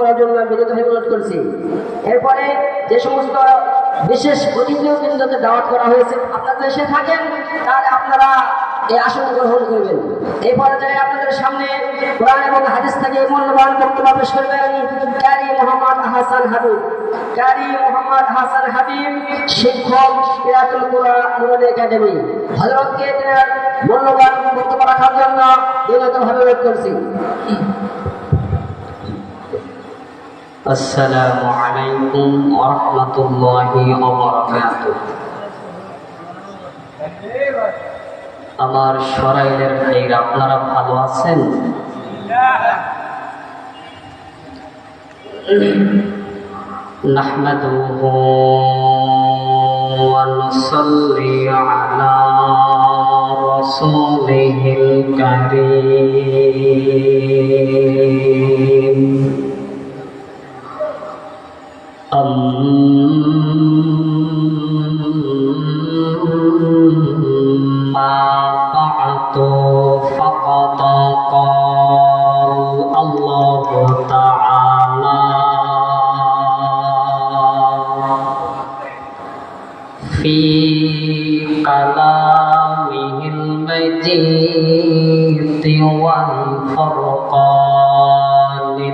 করার জন্য বিনীত হয়ে অনুরোধ করছি। এরপরে যে সমস্ত বিশেষ অতিথিবৃন্দকে দাওয়াত করা হয়েছে, আপনারা এসে থাকেন, তাহলে আপনারা এই আসন গ্রহণ করবেন। এই পর্যায়ে আপনাদের সামনে কোরআন এবং হাদিস থেকে মূল্যবান বক্তব্য পেশ করবেন কারি মোহাম্মদ হাসান হাবিব। কারি মোহাম্মদ হাসান হাবিব, শিক্ষক, কিরাতুল কুরআন নুরানি একাডেমি। হযরতকে তার মূল্যবান বক্তব্য রাখার জন্য বিনীতভাবে অনুরোধ করছি। আসসালামু আলাইকুম ওয়া রাহমাতুল্লাহি ওয়া বারাকাতুহু। আমার সরাইলের ভাইরা, আপনারা ভালো আছেন? নাহমাদুহু ওয়া নুসাল্লি আলা রাসূলিহিল কারীম। أما بعد فقد قال الله تعالى في كلامه المجيد والفرقان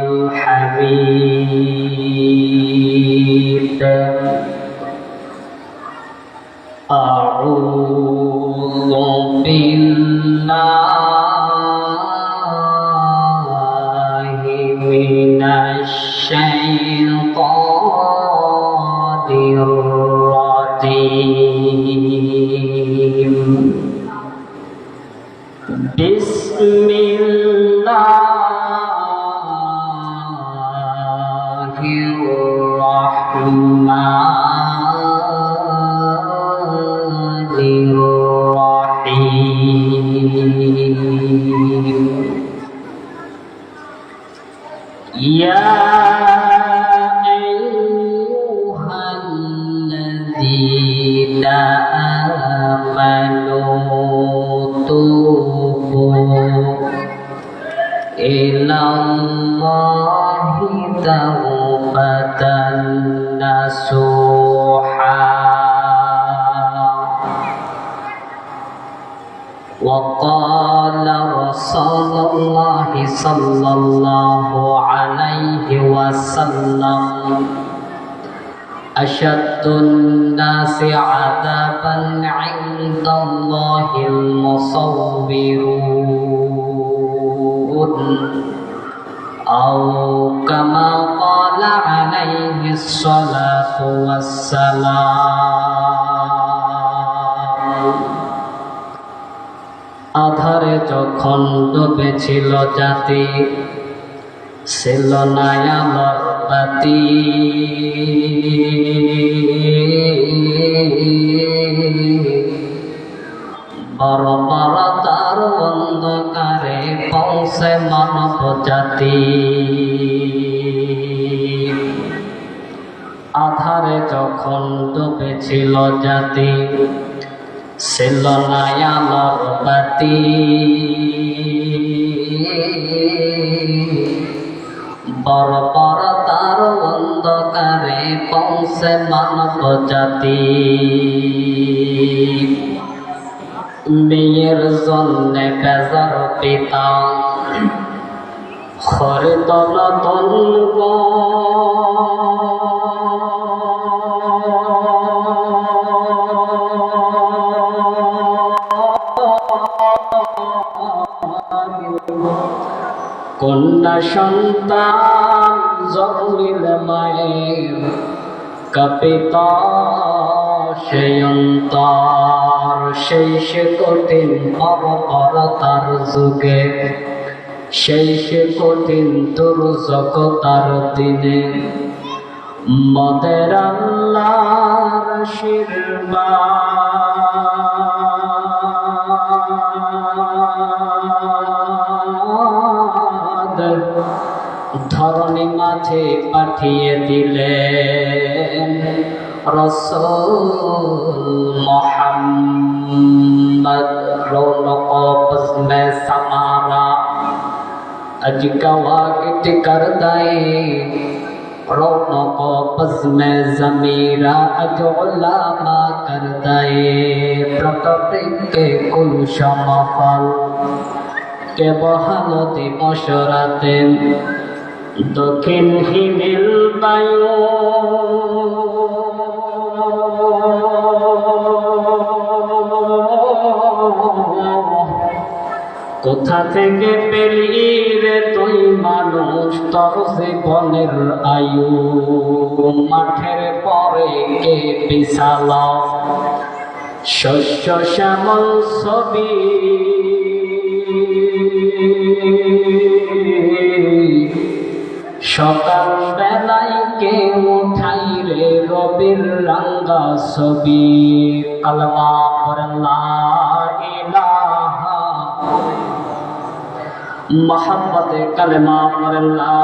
الحميد: أعوذ بالله من الشيطان الرجيم. بسم الله الرحمن الرحيم. يا أيها الذين آمنوا توبوا إلى الله توبة نصوحا. وقال رسول الله صلى الله عليه وسلم: أشد الناس عذابا عند الله المصورون، أو كما قال عليه الصلاة والسلام. আধারে যখন ডুবেছিল জাতি, ছিল না আলোর বাতি। বড় বড় তার অন্ধকারে পৌঁছে মানব জাতি। আধারে যখন ডুবেছিল জাতি, ছিল না আলোর বাতি। বড় বড় তার অন্ধকারে পৌঁছে মানব জাতি। মেয়ের জন্যে বেজার পিতা খরিদ নতুন কন্যা সন্তান জন্মিলে মায়ের কাঁপিত সেই অন্তর। সেই সে কঠিন অবরতার যুগে, সেই সে কঠিন দুর্যোগতার দিনে, মদের আল্লাহর আশীর্বাদ ধরণী মাঝে পাঠিয়ে দিলেন रसूल मोहम्मद रौनक में समारा अज गवा गिट करदा है रौनक बज़्म ज़मीरा अज उलामा करदा है प्रकटिके कुल समफल के बहालते मशराते दक्षिण हिमेल बायु কোথা থেকে পেলি রে তুই মানুষ তোর জীবনের আয়ু মাঠের পরে কে বিশাল শস্য শ্যামল ছবি সকাল বেলায় কে উঠাই রে রবির রাঙ্গা ছবি কালমা পড়েন লা ইলাহা মোহাম্মদে কালেমা পড়েন লা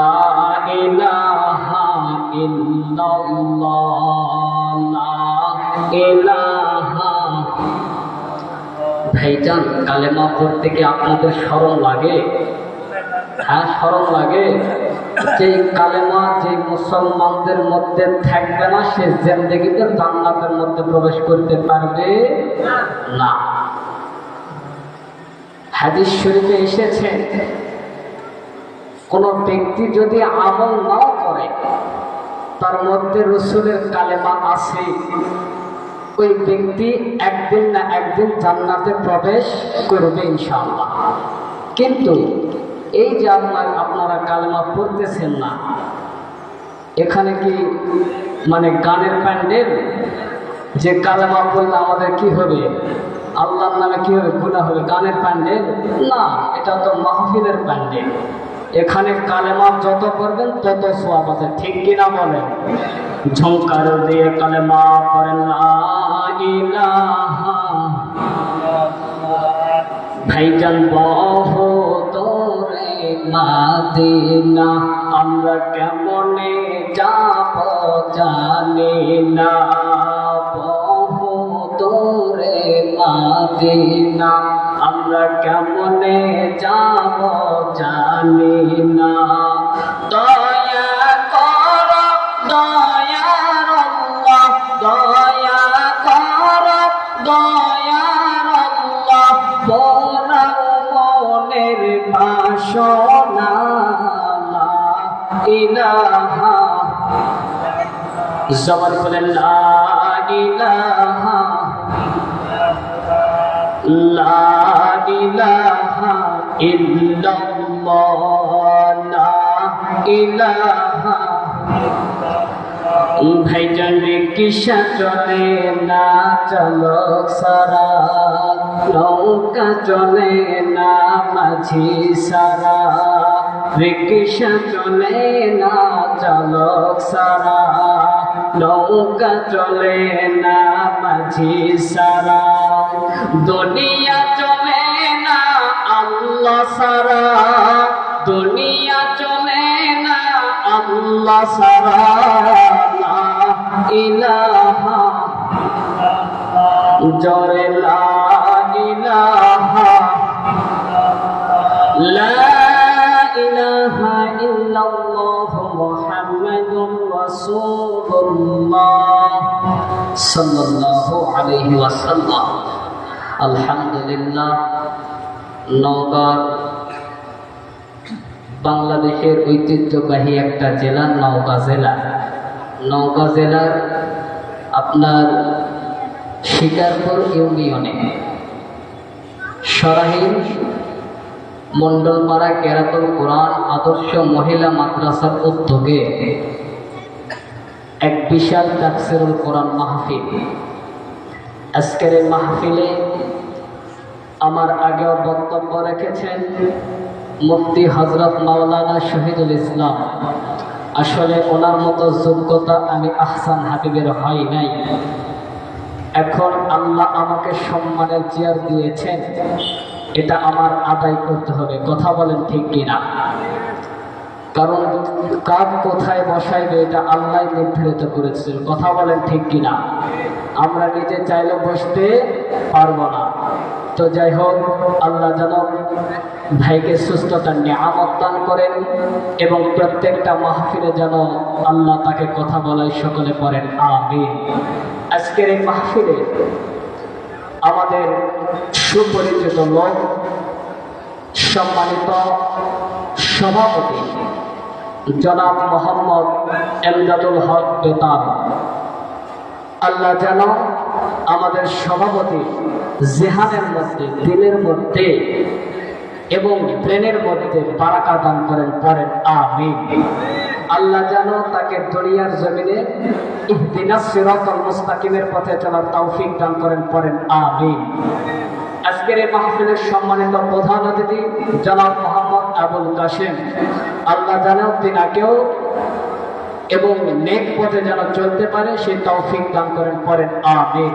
ইলাহা ইল্লাল্লাহ লা ইলাহা। ভাইজান কালেমা পড়তে কি আপনাদের শরম লাগে? হ্যাঁ শরম লাগে। যে কালেমা যে মুসলমানদের মধ্যে থাকবে না সে জিন্দেগিতে জান্নাতের মধ্যে প্রবেশ করতে পারবে না। হাদিস শরীফে এসেছে কোন ব্যক্তি যদি আমল নাও করে তার মধ্যে রসুলের কালেমা আছে, ওই ব্যক্তি একদিন না একদিন জান্নাতে প্রবেশ করবে ইনশাআল্লাহ। কিন্তু এই যে আপনারা কালেমা পড়তেছেন না, এখানে কি মানে গানের প্যান্ডেল? যে কালেমা পড়লে আমাদের কি হবে? আল্লাহর নামে কি হবে? গুনাহ হবে। গানের প্যান্ডেল না, এটা তো মাহফিলের প্যান্ডেল। এখানে কালেমা যত পড়বেন তত সওয়াব আছে, ঠিক কিনা বলেন? ঝংকার দিয়ে কালেমা পড়েন লা ইলাহা। ভাইজান বহু দূরে মাদিনা আমরা কেমনে যাব জানি না, বহু দূরে মাদিনা আমরা কেমনে যাব জানি না। দয়া কর দয়ার আল্লাহ, দয়া কর দয়ার আল্লাহ, বোরাও মনের বাসনা লা ইলাহা। জবান বলেন লা ইলাহা লা ইলাহা ইল্লাল্লাহ লা ইলাহা। ভাইজান রিক্সা চলে না চালক সারা, নৌকা চলে না মাঝি সারা, রিক্সা চলে না চালক সারা, নৌকা চলে না মাঝি সারা, দুনিয়া চলে না আল্লাহ সারা, দুনিয়া চলে না আল্লাহ সারা লা ইলাহা। জোরে লা ইলাহা লা ইলাহা ইল্লাল্লাহ মুহাম্মাদুর রাসূলুল্লাহ সাল্লাল্লাহু আলাইহি ওয়াসাল্লাম। আলহামদুলিল্লাহ, নওগাঁ বাংলাদেশের ঐতিহ্যবাহী একটা জেলা নওগাঁ জেলা। নওগাঁ জেলার আপনার শিকারপুর ইউনিয়নে সরাহিল মন্ডলপাড়া কেরাতুল কোরআন আদর্শ মহিলা মাদ্রাসার উদ্যোগে এক বিশাল তাফসীরুল কোরআন মাহফিল। আজকের এই মাহফিলে আমার আগেও বক্তব্য রেখেছেন মুফতি হযরত মাওলানা শহীদুল ইসলাম। আসলে ওনার মতো যোগ্যতা আমি আহসান হাবিবের হয় নাই। এখন আল্লাহ আমাকে সম্মানের চেয়ার দিয়েছেন, এটা আমার আদায় করতে হবে। কথা বলেন ঠিক কিনা? কারণ কার কোথায় বসাইবে এটা আল্লাহ নির্ধারিত করেছিল। কথা বলেন ঠিক কিনা? আমরা নিজে চাইলে বসতে পারবো না। তো যাই হোক, আল্লাহ যেন ভাইকে সুস্থতার নিয়ামত দান করেন এবং প্রত্যেকটা মাহফিলে যেন আল্লাহ তাকে কথা বলায় সকলে পড়েন আমিন। আজকের এই মাহফিলে আমাদের সুপরিচিত লোক, সম্মানিত সভাপতি জনাব মোহাম্মদ এমদাদুল হক বেতার, আল্লাহ যেন আমাদের সভাপতি জেহানের মধ্যে, দিলের মধ্যে এবং ব্রেনের মধ্যে বারাকা দান করেন, পড়েন আমিন। আল্লাহ যেন তাকে দুনিয়ার জমিনে ইহদিনাস সিরাতাল মুস্তাকিমের পথে চলার তৌফিক দান করেন, পড়েন আমিন। আজকের এই মাহফিলের সম্মানিত প্রধান অতিথি জনাব মোহাম্মদ আবুল কাশেম, আল্লাহ যেন তিনাকেও এবং নেক পথে যেন চলতে পারে সেই তৌফিক দান করেন, পড়েন আমিন।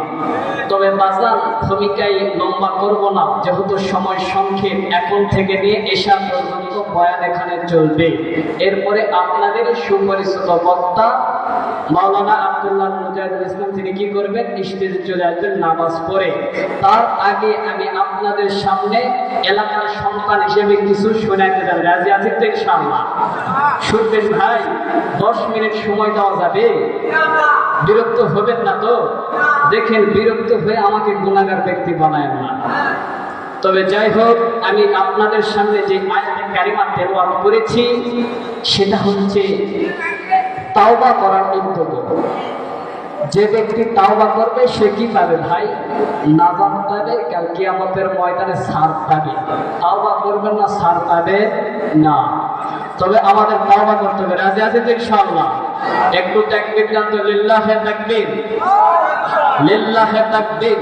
তবে বাজার ভূমিকায় লম্বা করব না, যেহেতু সময় সংক্ষেপ। এখন থেকে নিয়ে এশা পর্যন্ত বয়ান এখানে চলবে। এরপরে আপনাদের সুপরিচিত বক্তা মাওলানা আব্দুল্লাহ মুজাহিদুল ইসলাম, তিনি কি করবেন, স্টেজে চলে আসবেন নামাজ পড়ে। তার আগে আমি আপনাদের সামনে এলাকার সন্তান হিসেবে কিছু শোনাতে চাই। রাজি আছেন তো ইনশাআল্লাহ? শুনবেন ভাই? 10 মিনিট সময় দেওয়া যাবে? বিরক্ত হবেন না তো? দেখেন, বিরক্ত হয়ে আমাকে গুনাহগার ব্যক্তি বানায় না। তবে যাই হোক, আমি আপনাদের সামনে যে আয়াতে কারিমা তেলাওয়াত করেছি সেটা হচ্ছে তাওবা করার উদ্যোগ। যে ব্যক্তি তাওবা করবে সে কি পাবে ভাই? নাজাত পাবে, কাল কিয়ামতের ময়দানে ছাড় পাবে। তাওবা করবেন না, ছাড় পাবে না। তবে আমাদের তাওবা করতে হবে। রাজি আছেন তো ইনশাআল্লাহ? একটু তাকবীর দান তো, লিল্লাহে তাকবীর, লিল্লাহে তাকবীর।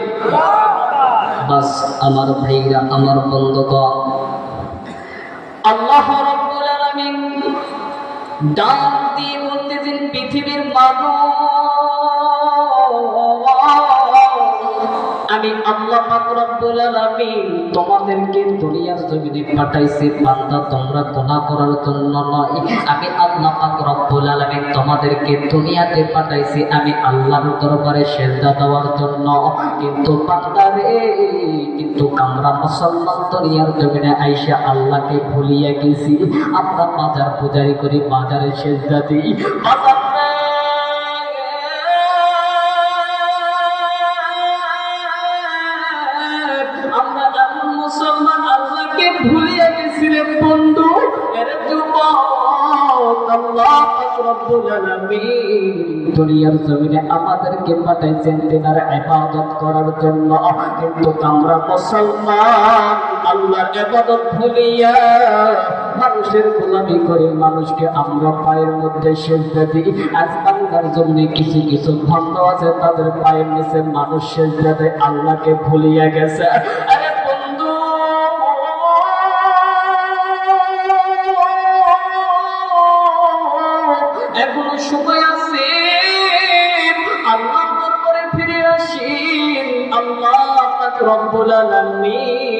বাস আমার ভাইরা, আমার বন্ধুগণ, আল্লাহ রাব্বুল আলামিন ডাক দিয়ে বলতেছেন, পৃথিবীর মানুষ, আমি আল্লাহ পাক রব্বুল আলামিন তোমাদেরকে দুনিয়ার জমিনে পাঠাইছি বান্দা তোমরা গুনাহ করার জন্য নয়। আমি আল্লাহ পাক রব্বুল আলামিন তোমাদেরকে দুনিয়াতে পাঠাইছি আমি আল্লাহর দরবারে সিজদা দেওয়ার জন্য। কিন্তু বান্দা রে, কিন্তু আমরা মুসলমান দুনিয়ার জমিনে আইসা আল্লাহকে ভুলিয়া গেছি। আমরা বাজার পূজারি করি, বাজারে সিজদা দিই। মুসলমান আল্লাহকে ভুলিয়ে গেছি রে বন্ধু। এর যুবক, আল্লাহ পাক রব্বুল আলামিন দুনিয়ার জমিনে আমাদেরকে পাঠাইছেন তিনার ইবাদত করার জন্য। কিন্তু আমরা মুসলমান আল্লাহর ইবাদত ভুলিয়া মানুষের গোলামি করে, মানুষকে আমরা পায়ের মধ্যে সিজদা দিই। আজ বাংলার জমিনে কিছু কিছু ভণ্ড আছে, তাদের পায়ের নিচে মানুষ সিজদা দেয়, আল্লাহকে ভুলিয়া গেছে। এখনো সময় আছে, আল্লাহর দরবারে ফিরে আসেন। আল্লাহ পাক রব্বুল আলামিন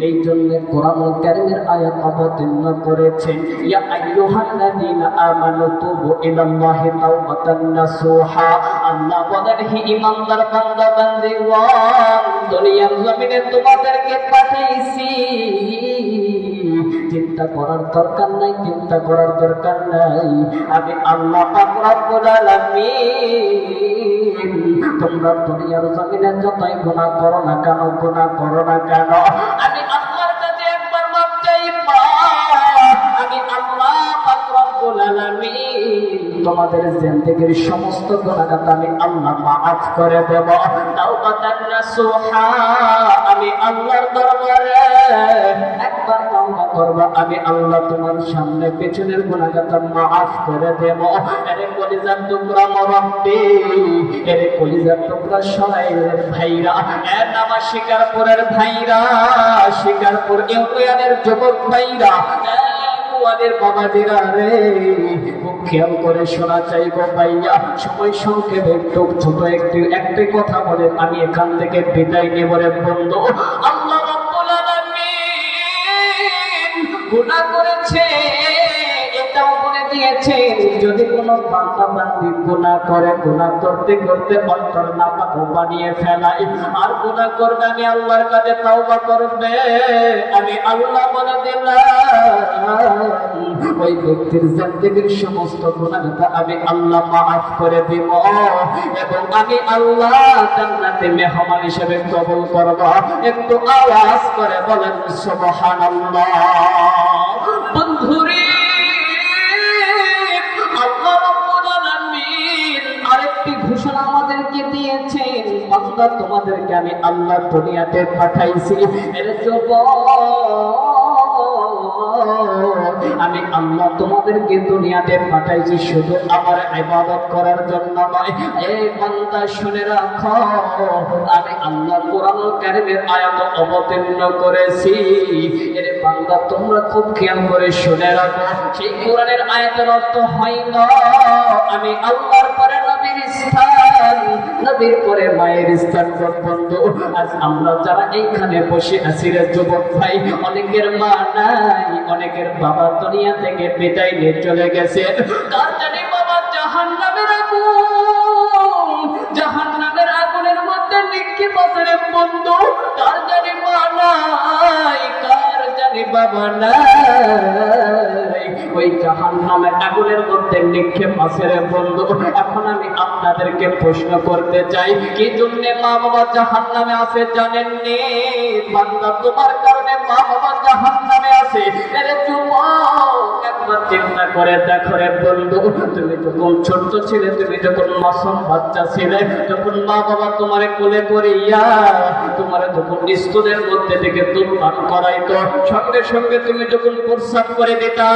এই জন্য কোরআনুল কারীমের আয়াত অবতীর্ণ করেছেন, ইয়া আইয়ুহাল্লাযীনা আমানু তুবু ইলাল্লাহি তাওবাতান নাসুহা। আল্লাহ বলেন, হে ঈমানদার বান্দা বান্দীগণ, দুনিয়ার জমিনে তোমাদেরকে পাঠাইছি। চিন্তা করার দরকার নাই, চিন্তা করার দরকার নাই। আমি আল্লাহ পাক রব্বুল আলামিন তোমরা দুনিয়ার জমিনে যতই গুনাহ করো না কেন, গুনাহ করো না কেন, আমি আল্লাহর কাছে একবার মাপ চাইবা। আমি আল্লাহ পাক রব্বুল আলামিন তোমাদের জিন্দেগীর সমস্ত গুনাহগাত আমি আল্লাহ মাফ করে দেব। তাওবাতান নাসুহা, আমি আল্লাহর দরবারে একবার তাওবা করবা, আমি আল্লাহ তোমার সামনে পেছনের গুনাহগাত মাফ করে দেব। আরে কলিজার টুকরা মুরব্বি, আরে কলিজার টুকরা সরাইলের ভাইরা, এ নামা শিকারপুরের ভাইরা, শিকারপুর ইউনিয়নের যুবক ভাইরা, আমাদের বাবাজিরা রে, খুব খেয়াল করে শোনা চাইব ভাইয়া। সময় সংক্ষেপে একটু ছোট একটি কথা বলে আমি এখান থেকে বিদায় নেব রে বন্ধু। আল্লাহ রাব্বুল আলামিন গুনাহ করেছে এটাও বলে দিয়েছে। দিয়েছেন যদি কোনো বান্দা বান্দি গুনাহ করে, গুনাহ করতে করতে অন্তর নাপাক বানিয়ে ফেলাই আর গুনাহ করবে, আমি আল্লাহর কাছে তওবা করবে, আমি আল্লাহ বলে দিলাম ওই ব্যক্তির জিন্দেগীর সমস্ত গুনাহটা আমি আল্লাহ মাফ করে দিব এবং আমি আল্লাহ জান্নাতে মেহমান হিসেবে কবুল করব। একটু আওয়াজ করে বলেন সুবহানাল্লাহ। বন্ধুরে, আল্লাহ রাব্বুল আলামিন আরেকটি ঘোষণা আমাদেরকে দিয়েছেন, বান্দা তোমাদেরকে আমি আল্লাহ দুনিয়াতে পাঠাইছি, এর আমি আল্লাহ তোমাদেরকে দুনিয়াতে পাঠাইছি শুধু আমার ইবাদত করার জন্য নয়। এই বান্দা শুনে রাখো, আমি আল্লাহ কোরআনুল কারীমের আয়াত অবতীর্ণ করেছি। এর বান্দা তোমরা খুব খেয়াল করে শুনে রাখো, সেই কোরআনের আয়াতের অর্থ হয় না আমি আল্লাহর পরে নবীর স্থান, নবীর পরে মায়ের স্থান। বন্ধু, আজ আমরা যারা এইখানে বসে আছি রে যুবক ভাই, অনেকের মা নাই, অনেকের বাবা দুনিয়া থেকে বিদায় নিয়ে চলে গেছে। কার জানি বাবা জাহান্নামের আগুন, জাহান্নামের আগুনের মধ্যে নিক্ষেপ আছে রে বন্ধু। কার জানি মা নাই, কার জানি বাবা নাই, ওই জাহান্নামের আগুনের মধ্যে নিক্ষেপ আছে রে বন্ধু। এখন আমি আপনাদেরকে প্রশ্ন করতে চাই, কি জন্য মা বাবা জাহান্নামে আছে জানেননি? বান্দা তোমার কারণে মা বাবা জাহান্নামে আছে। আরে যুবক, একবার চিন্তা করে দেখো রে বন্ধু, তুমি যখন ছোট ছিলে, তুমি যখন মাসুম বাচ্চা ছিলে, যখন মা বাবা তোমারে কোলে করিয়া তোমারে যখন স্তনের মধ্যে থেকে দুধ পান করাইতো, সঙ্গে সঙ্গে তুমি যখন প্রস্রাব করে দিতা,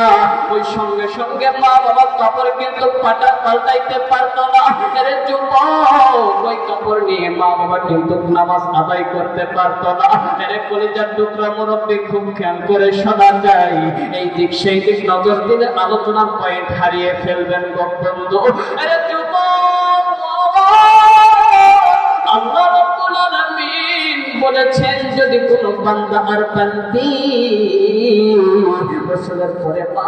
ওই সঙ্গে সঙ্গে মা বাবার কাপড় কিন্তু পাল্টাইতে পারতো না। আরে যুবক, ওই কাপড় নিয়ে মা বাবা কিন্তু নামাজ আদায় করতে পারতো না। আরে কলিজার টুকরা মুরব্বি, খুব খেয়াল করে শোনা যায়, এই দিক সেই দিক নজর দিলে আলোচনার পয়েন্ট হারিয়ে ফেলবেন বন্ধু। আরে যুবক, আল্লাহ রাব্বুল আলামিন বলেছেন যদি কোনো বান্দা আর বান্দি রাসূলের পরে মা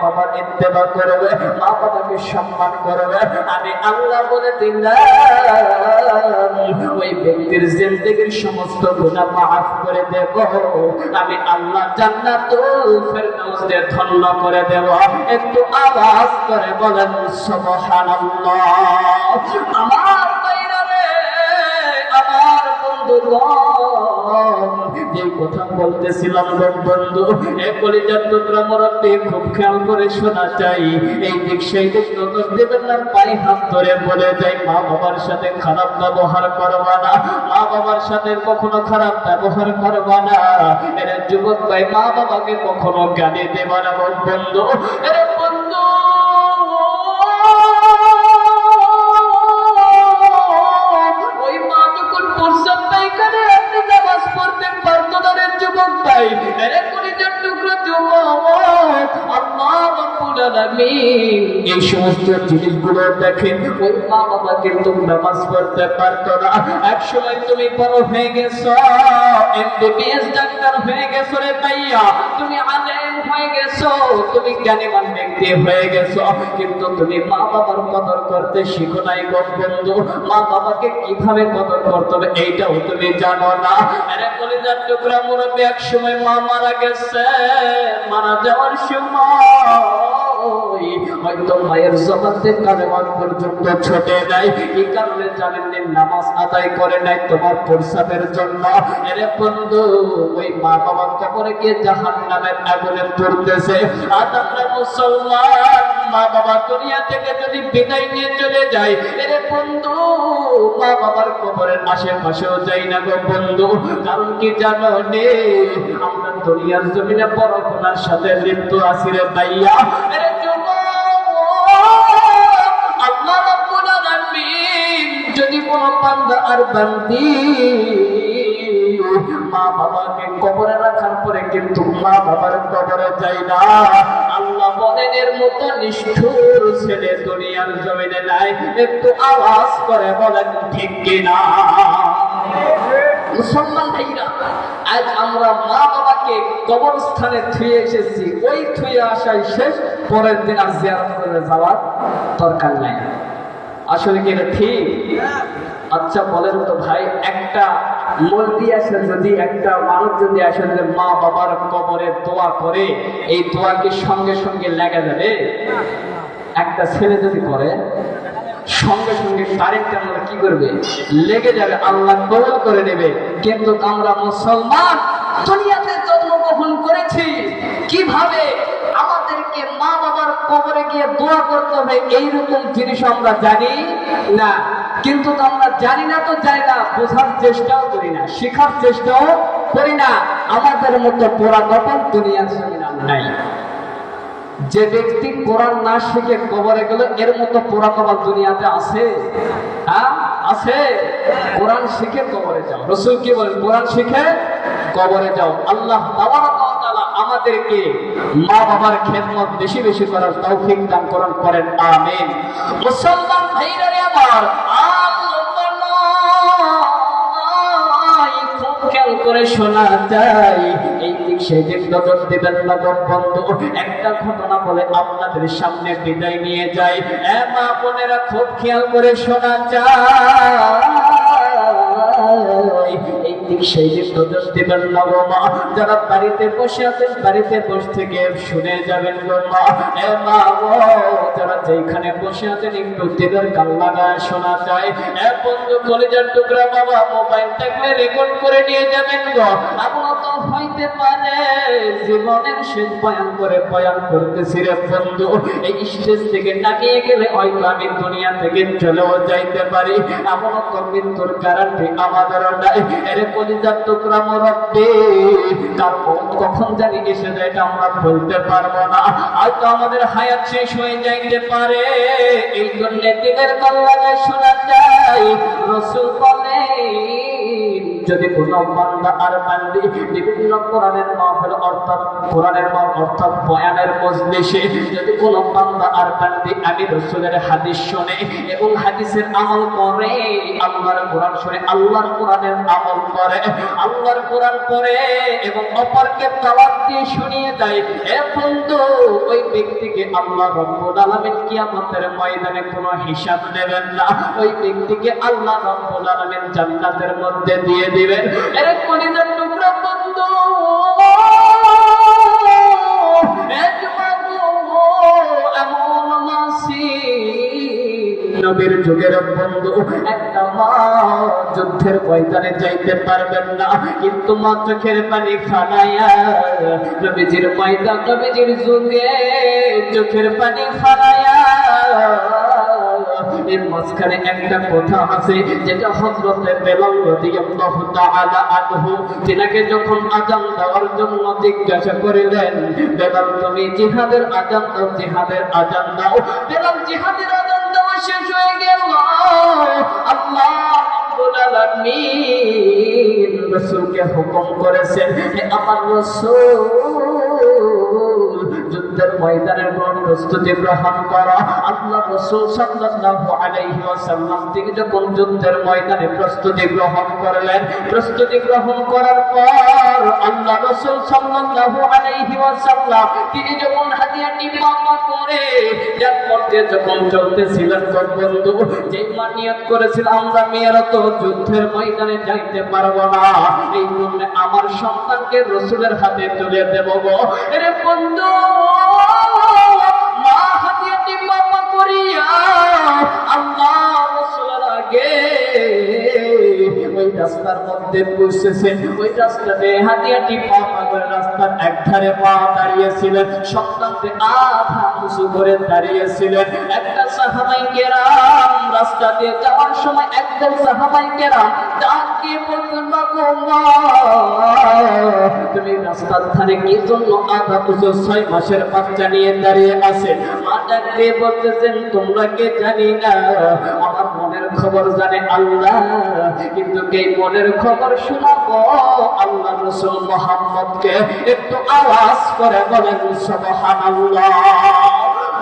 বাবার ইত্তেবা করবে, মা বাবাকে সম্মান করবে, আমি আল্লাহ বলে দিলাম ওই ব্যক্তির জিন্দেগীর সমস্ত গুনাহ মাফ করে দেব, আমি আল্লাহ জান্নাতুল ফেরদাউসে ধন্য করে দেব। একটু আওয়াজ করে বলেন সুবহানাল্লাহ। আমার ভাইরা রে, আমার বন্ধুগণ, যে কথা বলতেছিলাম বন্ধু, এই কলিজার টুকরা মুরব্বি, খুব খেয়াল করে শোনা চাই, এই দিক সেই দিক নজর দেবেন না। পায়ে হাত ধরে বলে যাই, মা বাবার সাথে খারাপ ব্যবহার করবা না, মা বাবার সাথে কখনো খারাপ ব্যবহার করবা না। এর যুবক ভাই, মা বাবাকে কখনো গালি দেবা না বন্ধু। এর বন্ধু, ওই মা যখন প্রস্রাব পায়খানা আপনি নামাজ পড়তে পারতো না রে যুবক ভাই। এরে কলিজার টুকরা যুবক, আল্লাহ রাব্বুল আলামিন এই সমস্ত জিনিসগুলো দেখেন, ওই মা বাবা কিন্তু নামাজ পড়তে পারতো না। এক সময় তুমি বড় হয়ে গেছো, এমবিবিএস ডাক্তার হয়ে গেছো রে ভাইয়া, তুমি আলেম হয়ে গেছো, তুমি জ্ঞানীমান ব্যক্তি হয়ে গেছো, কিন্তু তুমি মা বাবার কদর করতে শিখো নাই বন্ধু। মা বাবাকে কিভাবে কদর করতে হবে এইটাও তুমি জানো না। আরে কলিজার টুকরা মুরব্বি, এক সময় মা মারা গেছে, মারা যাওয়ার সময় হয়তো মায়ের জবাতে কালেমা পর্যন্ত ছোটে নাই। এই কারণে জানেন, নামাজ আদায় করে নাই তোমার প্রস্রাবের জন্য। এরে বন্ধু, ওই মা বাবা কবরে গিয়ে জাহান্নামের আগুনে পড়তেছে। আজ আমরা মুসলমান, মা বাবা দুনিয়া থেকে যদি বিদায় নিয়ে চলে যায়, এরে বন্ধু, মা বাবার কবরের আশেপাশেও যাই না গো বন্ধু। কারণ কি জানো নে, আমরা দুনিয়ার জমিনে বড় গুনার সাথে লিপ্ত আছি রে ভাইয়া। এরে আল্লাহ রাব্বুল আলামিন যদি কোন বান্দা আর বান্দি মা বাবাকে কবরে রাখার পরে কিন্তু মা বাবার কবরে যায় না, আল্লাহ বলেন এর মতো নিষ্ঠুর ছেলে দুনিয়ার জমিনে নাই। একটু আওয়াজ করে বলেন ঠিক কিনা? মুসলমান ভাইরা, আজ আমরা মা বাবাকে কবরস্থানে থুয়ে এসেছি, ওই থুয়ে আসাই শেষ, পরের দিন আর জিয়ারত করে যাওয়ার দরকার নাই। আসলে কি এটা ঠিক? আচ্ছা বলেন তো ভাই, একটা মলবি আসে যদি, একটা মানুষ যদি আসে যে মা বাবার কবরে দোয়া করে, এই দোয়া কি সঙ্গে সঙ্গে লেগে যাবে? একটা ছেলে যদি করে সঙ্গে সঙ্গে কারেন্ট আমরা কি করবে, লেগে যাবে, আল্লাহ কবুল করে নেবে। কিন্তু আমরা মুসলমান দুনিয়াতে জন্মগ্রহণ করেছি কিভাবে আমাদেরকে মা বাবার কবরে গিয়ে দোয়া করতে হবে এইরকম জিনিস আমরা জানি না। কিন্তু আমরা জানি না তো জানি না, বোঝার চেষ্টাও করি না, শেখার চেষ্টাও করি না। আমাদের মতো পোড়া কপাল দুনিয়ার জমিন নাই। যে ব্যক্তি কোরআন না শিখে কবরে গেল, এর মতো পোড়া কপাল দুনিয়াতে আছে? হ্যাঁ আছে। কোরআন শিখে কবরে যাও, রাসূল কি বলেন? কোরআন শিখে কবরে যাও। আল্লাহ তাআলা আমাদেরকে মা বাবার খেদমত বেশি বেশি করার তৌফিক দান করেন, আমিন। মুসলমান ভাইরা আমার, খেয়াল করে শোনা যায়, এই দিক সেই দিক নজর দিবেন না বন্ধু। একটা ঘটনা বলে আপনাদের সামনে বিদায় নিয়ে যায়। মা বোনেরা খুব খেয়াল করে শোনা যায়, এই দিক সেই দিক নজর দিবেন না গো মা। যারা বাড়িতে বসে আছেন, বাড়িতে বসে থেকে শুনে যাবেন গো মা। মা গো, যারা যেখানে বসে আছেন একটু দিলের কান লাগায় শোনা যায়। বন্ধু কলেজের টুকরা বাবা, মোবাইল থাকলে রেকর্ড করে নিয়ে যাবেন গো। আপনার তো হইতে পারে জীবনের শেষ বয়ান করে বয়ান করতেছি রে বন্ধু, এই স্টেজ থেকে নামিয়ে গেলে হয়তো আমি দুনিয়া থেকে চলেও যাইতে পারি। এমন তো মৃত্যুর গ্যারান্টি আমাদেরও নাই। এর কলিজার টুকরা মুরব্বি, কখন জানি এসে যায় এটা আমরা বলতে পারবো না। হয়তো আমাদের হায়াত শেষ হয়ে যাইতে পারে। এই জন্য দিনের কল্যাণে শোনা যায়, রাসূল বলে যদি কোনো বান্দা আর বান্দি বিভিন্ন কোরআনের মাহফিল অর্থাৎ বয়ানের মজলিসে যদি কোনো বান্দা আর বান্দি আমি রাসূলের হাদিস শুনে এবং হাদিসের আমল করে, আল্লাহর কোরআন শুনে আল্লাহর কোরআনের আমল করে, আল্লাহর কোরআন পড়ে এবং অপরকে তাওয়াজ দিয়ে শুনিয়ে দেয়, বন্ধু ওই ব্যক্তিকে আল্লাহ রাব্বুল আলামিন কিয়ামতের ময়দানে কোনো হিসাব নেবেন না। ওই ব্যক্তিকে আল্লাহ রাব্বুল আলামিন জান্নাতের মধ্যে দিয়ে দিবেন। এর কলিজার টুকরা বন্ধু, এমন মাসি নবীর যুগের বন্ধু, একটা মা যুদ্ধের ময়দানে যাইতে পারবেন না, কিন্তু মা চোখের পানি ফালাইয়া নবীজির ময়দান, নবীজির যুগে চোখের পানি ফালাইয়া। এর মাঝখানে একটা কথা আছে যেটা হযরতে বেলাল রাদিয়াল্লাহু তাআলা আনহু, তিনাকে যখন আযান দেওয়ার জন্য জিজ্ঞাসা করিলেন, বেলাল তুমি জিহাদের আযান দাও, জিহাদের আযান দাও। বেলাল জিহাদের আযান দেওয়া শেষ হয়ে গেল। আল্লাহ রাব্বুল আলামিন রাসূলকে হুকুম করেছেন, হে আমার রাসূল যুদ্ধের ময়দানের প্রস্তুতি গ্রহণ করা। আল্লাহ রাসূল সাল্লাল্লাহু আলাইহি ওয়াসাল্লাম তিনি যখন যুদ্ধের ময়দানে প্রস্তুতি গ্রহণ করলেন, প্রস্তুতি গ্রহণ করার পর আল্লাহ রাসূল সাল্লাল্লাহু আলাইহি ওয়াসাল্লাম তিনি যখন হাতিয়াটি পাপা করে যার পথে যখন চলতেছিলেন, বন্ধু যে নিয়ত করেছিল আমরা মেয়েরা তো যুদ্ধের ময়দানে যাইতে পারবো না, এই জন্য আমার সন্তানকে রাসূলের হাতে তুলে দেব গো। এরে বন্ধু, মা হাতিয়াটি পাপা করিয়া আল্লাহ রাসূলের আগে ওই রাস্তার মধ্যে বসেছেন, ওই রাস্তাতে হাতিয়াটি পাপা করে রাস্তার একধারে পা দাঁড়িয়েছিলেন, সন্তানকে আধা উঁচু করে দাঁড়িয়েছিলেন। একটা সাহাবায়ে কেরাম রাস্তা দিয়ে যাওয়ার সময় একদল সাহাবায়ে কেরাম ডাকে বলতেন, মা তুমি রাস্তার ধারে কি জন্য আধা উঁচু 6 মাসের বাচ্চা নিয়ে দাঁড়িয়ে আছেন? মা ডাকে বলতেছেন, তোমরা কে জানি না, আমার মনের খবর জানে আল্লাহ, কিন্তু এই মনের খবর শোনাবো আল্লাহ রাসূল মুহাম্মদকে। একটু আওয়াজ করে বলেন সুবহানাল্লাহ।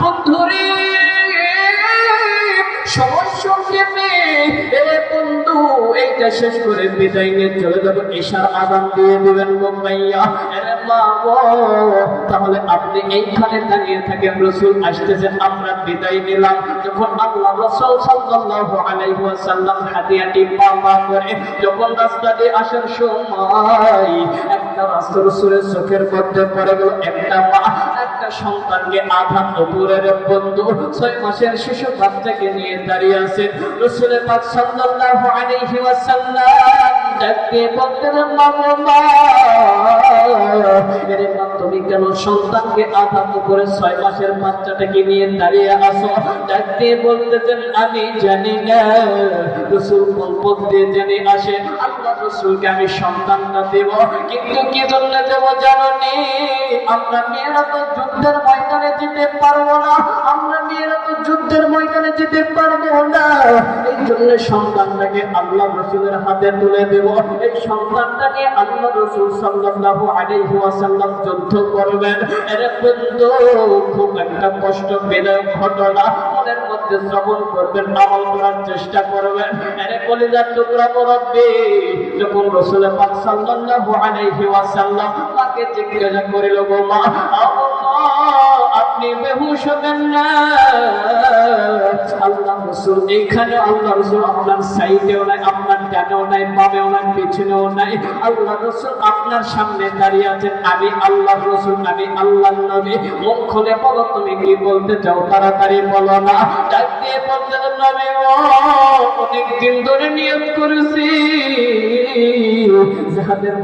বন্ধুরে সময় সংক্ষেপে বন্ধু এইটা শেষ করে বিদায় নিয়ে চলে যাবো, ঈশার আযান দিয়ে দিবেন গো ভাইয়া। আল্লাহ গো, তাহলে আপনি এইখানে দাঁড়িয়ে থাকেন, রাসূল আসতেছেন, আমরা বিদায় নিলাম। যখন আল্লাহ রাসূল সাল্লাল্লাহু আলাইহি ওয়াসাল্লাম হাদিয়াটি পা করে যখন রাস্তা দিয়ে আসার সময় একটা রাস্তা রাসূলের চোখের মধ্যে পড়ে গেল। একটা মা একটা সন্তানকে আঘাত উপরের বন্ধু 6 মাসের শিশু বাচ্চাকে নিয়ে দাঁড়িয়ে আছেন। রাসূল পাক সাল্লাল্লাহু আলাইহি ওয়াসাল্লাম ডাকতে বলতেন, মা এর মা, তুমি কেন সন্তানকে আঘাত করে 6 মাসের বাচ্চাটাকে নিয়ে দাঁড়িয়ে আসো? ডাকতে বলতেছেন, আমি জানি না। রাসূল কোন পথ দিয়ে জানি আসে, আল্লাহ রাসূলকে আমি সন্তানটা দেব, কিন্তু কি জন্য দেব জানি? আমরা মেয়েরা তো যুদ্ধের ময়দানে যেতে পারবো না, আমরা মেয়েরা তো যুদ্ধের ময়দানে যেতে পারবো না, এই জন্য সন্তানটাকে আল্লাহ রাসূলের হাতে তুলে দেব। এই সন্তানটাকে আল্লাহ রাসূল সাল্লাল্লাহু আলাইহি ওয়াসাল্লাম যুদ্ধ করবেন। এর বন্ধু, খুব একটা কষ্ট বেদনার ঘটনা মনের মধ্যে শ্রবণ করবেন, আমল করার চেষ্টা করবেন। এর কলিজার টুকরা মুরব্বি যখন রাসূল পাক সাল্লাল্লাহু আলাইহি ওয়াসাল্লাম মাকে জিজ্ঞাসা করিল, গো মা, আপনি বেহুশ হবেন না? আল্লাহ রাসূল এইখানে, আল্লাহ রাসূল আপনার সাইডেও নাই, আপনার ডানেও নাই, বামেও নাই, পিছনেও নাই, আল্লাহ রাসূল আপনার সামনে দাঁড়িয়ে আছেন। আমি আল্লাহ রাসূল, আমি আল্লাহর নবী, মুখ খুলে বলো তুমি কি বলতে চাও, তাড়াতাড়ি বলো না। ডাক দিয়ে বলতেন, নবী ও, অনেকদিন ধরে নিয়ত করেছি জিহাদের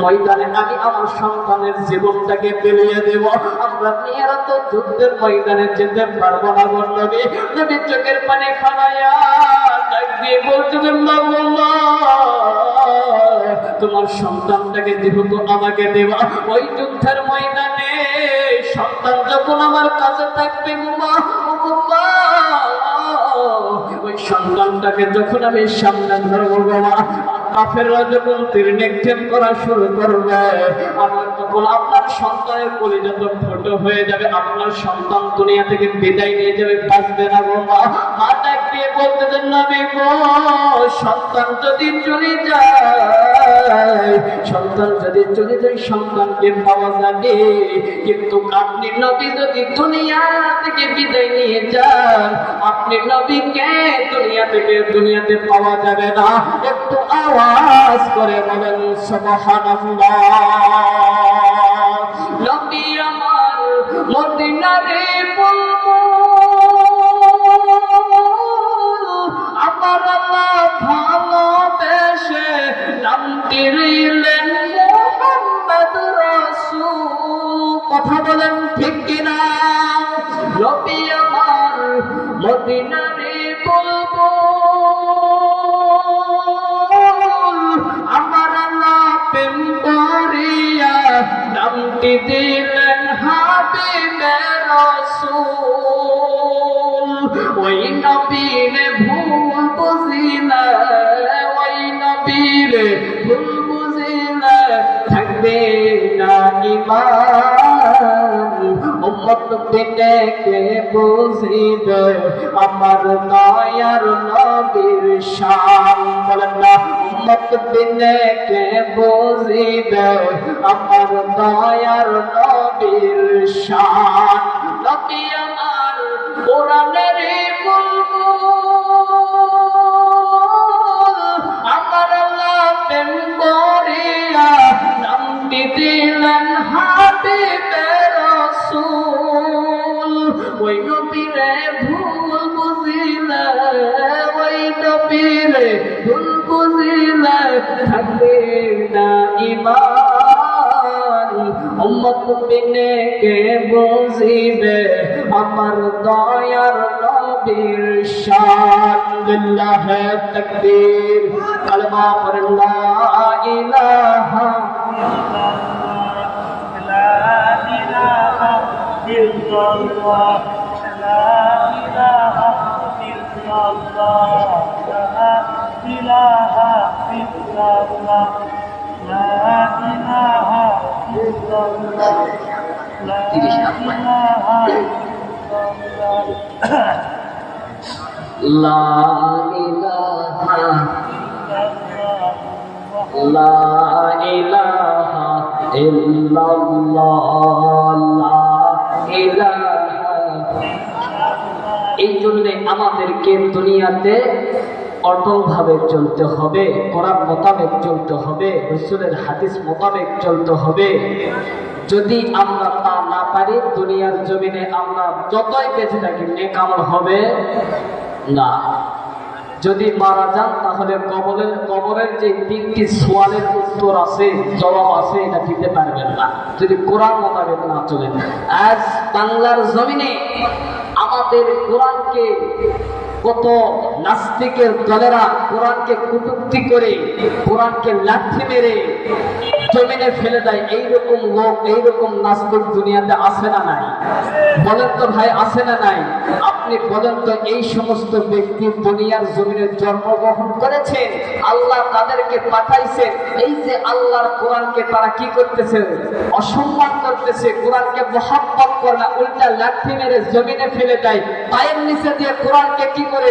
ময়দানে আমি আমার সন্তানের জীবনটাকে বিলিয়ে দেব। আমরা মেয়েরা তো যুদ্ধের ময়দানে যেতে পারবো না গো নবী। নবী চোখের পানি ফেলাইয়া ডাক দিয়ে বলতেন, তোমার সন্তানটাকে যেহেতু আমাকে দেওয়া, ওই যুদ্ধের ময়দানে সন্তান যখন আমার কাছে থাকবে ওই সন্তানটাকে যখন আমি সামনে ধরবো বাবা, কাফেররা যখন তীর নিক্ষেপ করা শুরু করবে, আমার তখন আপনার সন্তানের কলিজা তো ছোট হয়ে যাবে, আপনার সন্তান দুনিয়া থেকে বিদায় নিয়ে যাবে, বাঁচবে না গো মা। মা ডাক দিয়ে বলতেছেন, নবী গো, সন্তান যদি চলে যায়, সন্তান যদি চলে যায়, সন্তানকে পাওয়া যাবে, কিন্তু আপনি নবী যদি দুনিয়া থেকে বিদায় নিয়ে যান, আপনি নবীকে দুনিয়াতে পাওয়া যাবে না। একটু আওয়াজ করে বলেন সুবহানাল্লাহ। নবী আমার মদিনারে বুলবুল, আমার আল্লাহ ভালোবেসে নামটি দিলেন মুহাম্মদ রাসূল। কথা বলেন ঠিক কিনা? নবী আমার মদিনারে বুলবুল, আমার আল্লাহ প্রেম করিয়া নামটি দিলেন হাবিবে রাসূল। ওই নবীরে ভুল বুঝিলে, ওই নবীরে ভুল বুঝিলে থাকবে না ঈমান। উম্মত দিনে কে বুঝিবে আমার দয়ার নবীর শান? বলেন না, উম্মত দিনে কে বুঝিবে আমার দয়ার নবীর শান? নবী আমার কোরআনের বুলবুল, আমার আল্লাহ প্রেম করিয়া নামটি দিলেন হাবিবে রাসূল। ওই নবীরে ভুল বুঝিলে, ওই নবীরে ভুল বুঝিলে থাকবে না ঈমান। উম্মত বিনে কে বুঝিবে আমার দয়ার নবীর শান? লিল্লাহি তাকবীর, কালেমা পড়ে লা ইলাহা ইল্লাল্লাহ, লা ইলাহা ইল্লাল্লাহ, লা ইলাহা ইল্লাল্লাহ, লা ইলাহা ইল্লাল্লাহ, লা ইলাহা ইল্লাল্লাহ, লা ইলাহা, লা ইলাহা ইল্লাল্লাহ লা ইলাহা। এই জন্য আমাদেরকে দুনিয়াতে অটল ভাবে চলতে হবে, কোরআন মোতাবেক চলতে হবে, রাসূলের হাদিস মোতাবেক চলতে হবে। যদি আমরা তা না পারি, দুনিয়ার জমিনে আমরা যতই বেঁচে থাকি নেক আমল হবে না। যদি মারা যান তাহলে কবরের যে 3টি সওয়ালের উত্তর আছে, জবাব আছে, এটা দিতে পারবেন না যদি কোরআন মোতাবেক না চলেন। আজ বাংলার জমিনে আমাদের কোরআনকে কত নাস্তিকের দলেরা কোরআনকে কটূক্তি করে, কোরআনকে লাঠি মেরে জমিনে ফেলে দেয়। এইরকম লোক, এইরকম নাস্তিক দুনিয়াতে আছে না নাই? বলেন তো ভাই, আছে না নাই? আপনি বলেন তো, এই সমস্ত ব্যক্তি দুনিয়ার জমিনে জন্মগ্রহণ করেছেন, আল্লাহ তাদেরকে পাঠাইছেন। এই যে আল্লাহর কোরআনকে তারা কি করতেছে? অসম্মান করতেছে। কোরআনকে মহব্বত করে না, উল্টা লাঠি মেরে জমিনে ফেলে দেয়। পায়ের নিচে দিয়ে কোরআনকে কি করে